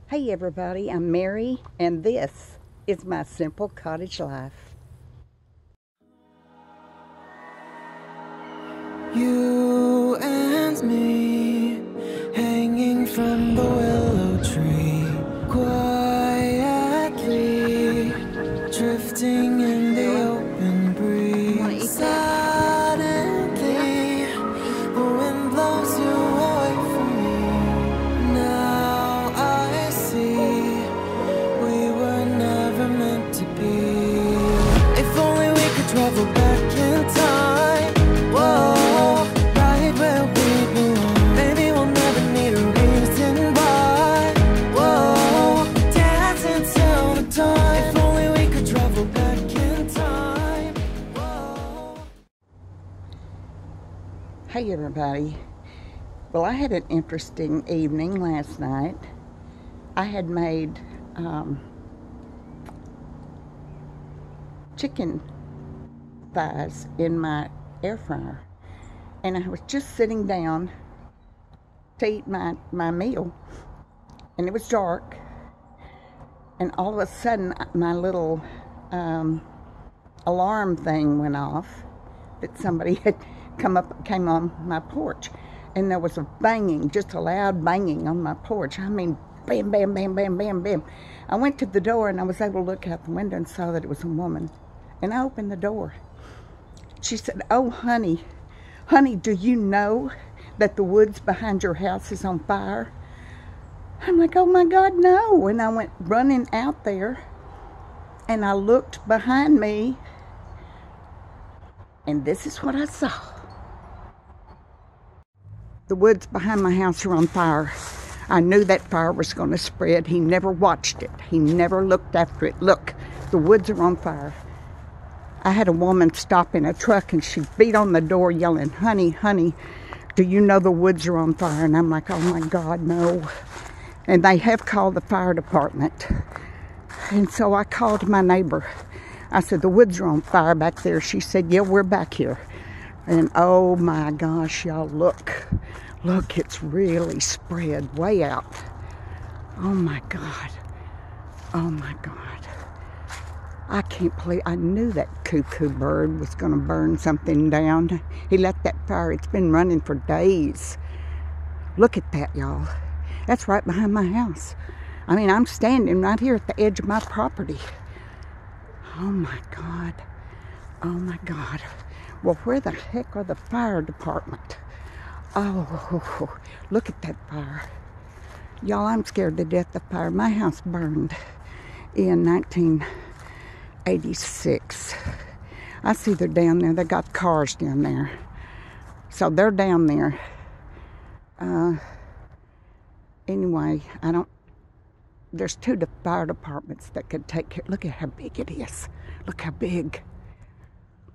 Hey everybody, I'm Mary, and this is my simple cottage life. You and me, hanging from the willow tree, quietly drifting in the open breeze. Suddenly, the wind blows you away from me. Now I see we were never meant to be. If only we could travel back in time. Whoa, right where we belong. Maybe we'll never need a reason why. Whoa, dance until the dawn. If only we could travel back in time. Whoa. Hey everybody. Well, I had an interesting evening last night. I had made chicken thighs in my air fryer, and I was just sitting down to eat my meal, and it was dark, and all of a sudden my little alarm thing went off that somebody had came on my porch, and there was a banging, just a loud banging on my porch. I mean, bam, bam, bam, bam, bam, bam. I went to the door and I was able to look out the window and saw that it was a woman, and I opened the door. She said, "Oh, honey, do you know that the woods behind your house is on fire?" I'm like, "Oh my God, no." And I went running out there, and I looked behind me, and this is what I saw. The woods behind my house are on fire. I knew that fire was going to spread. He never watched it. He never looked after it. Look, the woods are on fire. I had a woman stop in a truck, and she beat on the door yelling, honey, do you know the woods are on fire?" And I'm like, "Oh my God, no." And they have called the fire department. And so I called my neighbor. I said, "The woods are on fire back there." She said, "Yeah, we're back here." And oh my gosh, y'all, look, it's really spread way out. Oh my God. I can't believe, I knew that cuckoo bird was going to burn something down. He let that fire, it's been running for days. Look at that, y'all. That's right behind my house. I mean, I'm standing right here at the edge of my property. Oh my God. Well, where the heck are the fire department? Oh, look at that fire. Y'all, I'm scared to death of fire. My house burned in 1986. I see they're down there. They got cars down there. So they're down there. Anyway, there's two fire departments that could take care. Look at how big it is. Look how big.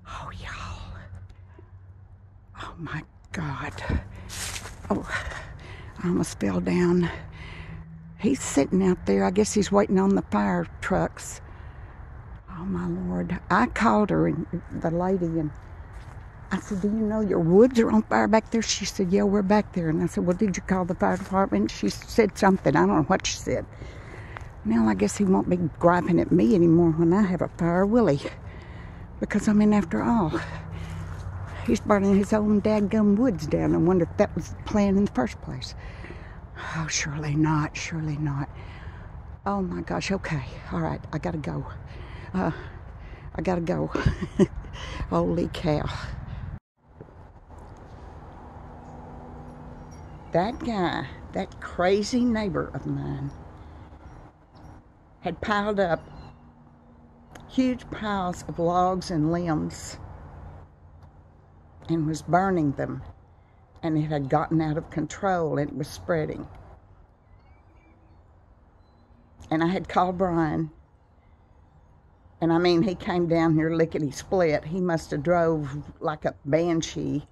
Oh, y'all. Oh, my God. Oh, I almost fell down. He's sitting out there. I guess he's waiting on the fire trucks. Oh, my Lord. I called her, and the lady, and I said, "Do you know your woods are on fire back there?" She said, "Yeah, we're back there." And I said, "Well, did you call the fire department?" She said something. I don't know what she said. Now, I guess he won't be griping at me anymore when I have a fire, will he? Because, I mean, after all, he's burning his own dadgum woods down. I wonder if that was the plan in the first place. Oh, surely not. Oh, my gosh. Okay. All right. I gotta go. Holy cow. That guy, that crazy neighbor of mine, had piled up huge piles of logs and limbs and was burning them, and it had gotten out of control and it was spreading. And I had called Brian, and I mean, he came down here lickety-split. He must have drove like a banshee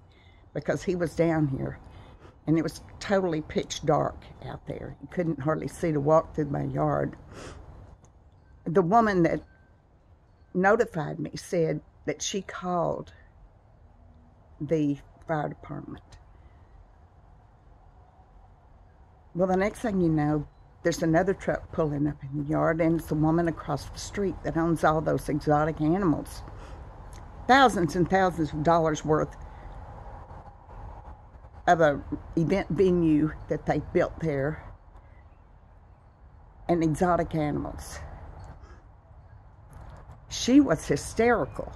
because he was down here, and it was totally pitch dark out there. You couldn't hardly see to walk through my yard. The woman that notified me said that she called the fire department. Well, the next thing you know, there's another truck pulling up in the yard, and it's a woman across the street that owns all those exotic animals. Thousands and thousands of dollars worth of a event venue that they built there, and exotic animals. She was hysterical.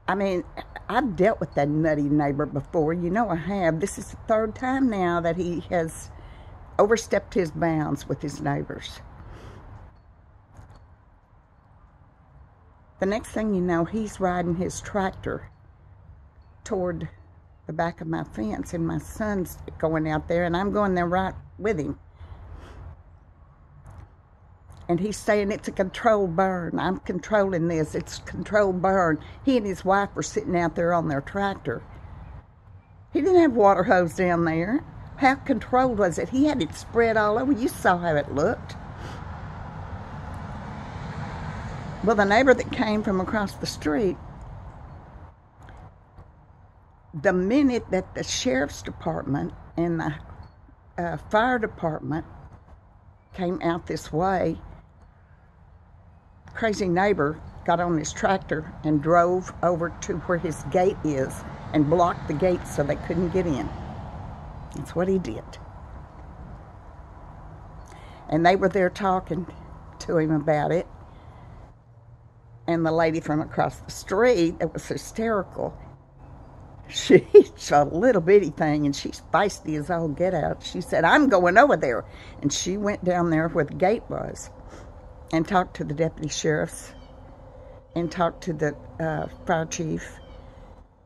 I mean, I've dealt with that nutty neighbor before. You know I have. This is the third time now that he has overstepped his bounds with his neighbors. The next thing you know, he's riding his tractor toward the back of my fence, and my son's going out there, and I'm going there right with him. And he's saying it's a controlled burn. I'm controlling this. It's a controlled burn. He and his wife were sitting out there on their tractor. He didn't have water hose down there. How controlled was it? He had it spread all over. You saw how it looked. Well, the neighbor that came from across the street, the minute that the sheriff's department and the fire department came out this way, crazy neighbor got on his tractor and drove over to where his gate is and blocked the gate so they couldn't get in. That's what he did. And they were there talking to him about it. And the lady from across the street that was hysterical, she's a little bitty thing, and she's feisty as all get out. She said, I'm going over there. And she went down there where the gate was and talked to the deputy sheriffs and talked to the fire chief.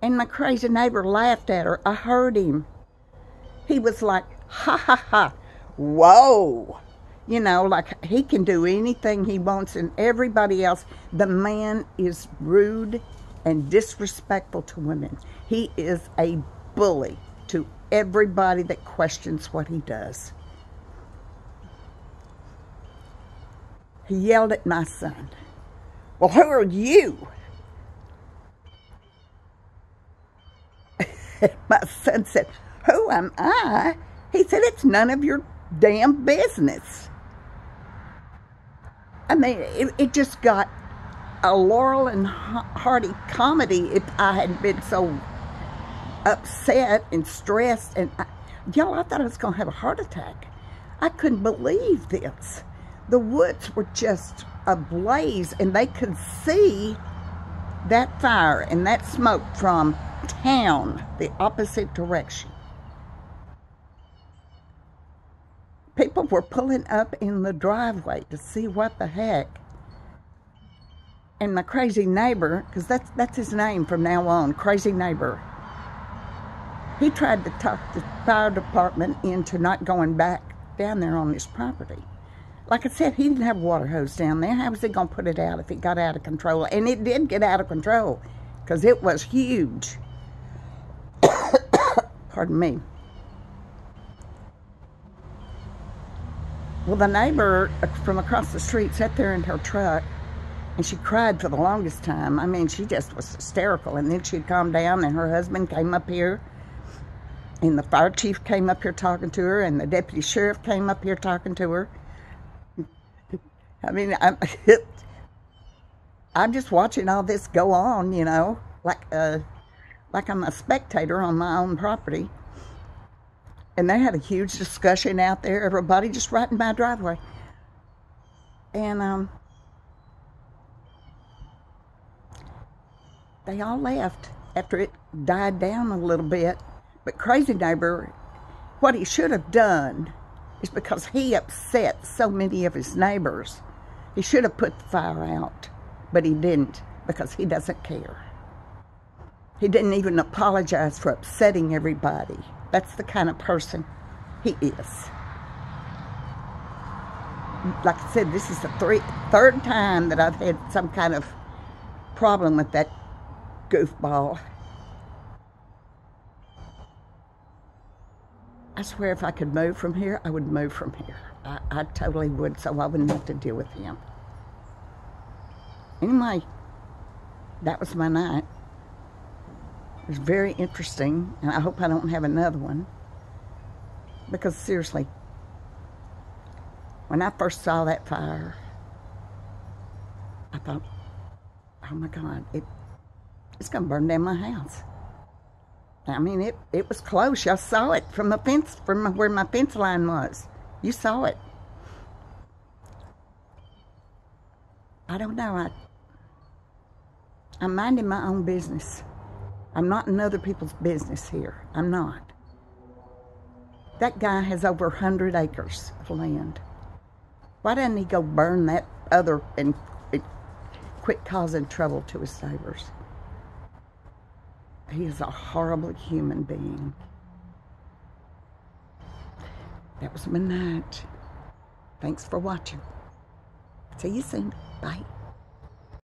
And my crazy neighbor laughed at her. I heard him. He was like, ha, ha, ha, whoa. You know, like he can do anything he wants, and everybody else. The man is rude and disrespectful to women. He is a bully to everybody that questions what he does. He yelled at my son, well, who are you? My son said, who am I? He said, it's none of your damn business. I mean, it just got a Laurel and Hardy comedy if I hadn't been so upset and stressed. And y'all, I thought I was going to have a heart attack. I couldn't believe this. The woods were just ablaze, and they could see that fire and that smoke from town, the opposite direction. People were pulling up in the driveway to see what the heck. And my crazy neighbor, because that's his name from now on, crazy neighbor, he tried to talk the fire department into not going back down there on his property. Like I said, he didn't have a water hose down there. How was he going to put it out if it got out of control? And it did get out of control, because it was huge. Pardon me. Well, the neighbor from across the street sat there in her truck, and she cried for the longest time. I mean, she just was hysterical. And then she'd calm down, and her husband came up here, and the fire chief came up here talking to her, and the deputy sheriff came up here talking to her. I mean, I'm just watching all this go on, you know, like I'm a spectator on my own property. And they had a huge discussion out there, everybody just right in my driveway. And they all left after it died down a little bit. But crazy neighbor, what he should have done is, because he upset so many of his neighbors, he should have put the fire out, but he didn't, because he doesn't care. He didn't even apologize for upsetting everybody. That's the kind of person he is. Like I said, this is the third time that I've had some kind of problem with that goofball. I swear if I could move from here, I would move from here. I totally would, so I wouldn't have to deal with him. Anyway, that was my night. It was very interesting, and I hope I don't have another one. Because seriously, When I first saw that fire, I thought, oh my God, it's going to burn down my house. I mean, it was close. Y'all saw it from the fence, from where my fence line was. You saw it. I don't know. I'm minding my own business. I'm not in other people's business here. I'm not. That guy has over 100 acres of land. Why doesn't he go burn that other and quit causing trouble to his neighbors? He is a horrible human being. That was my night. Thanks for watching. See you soon. Bye.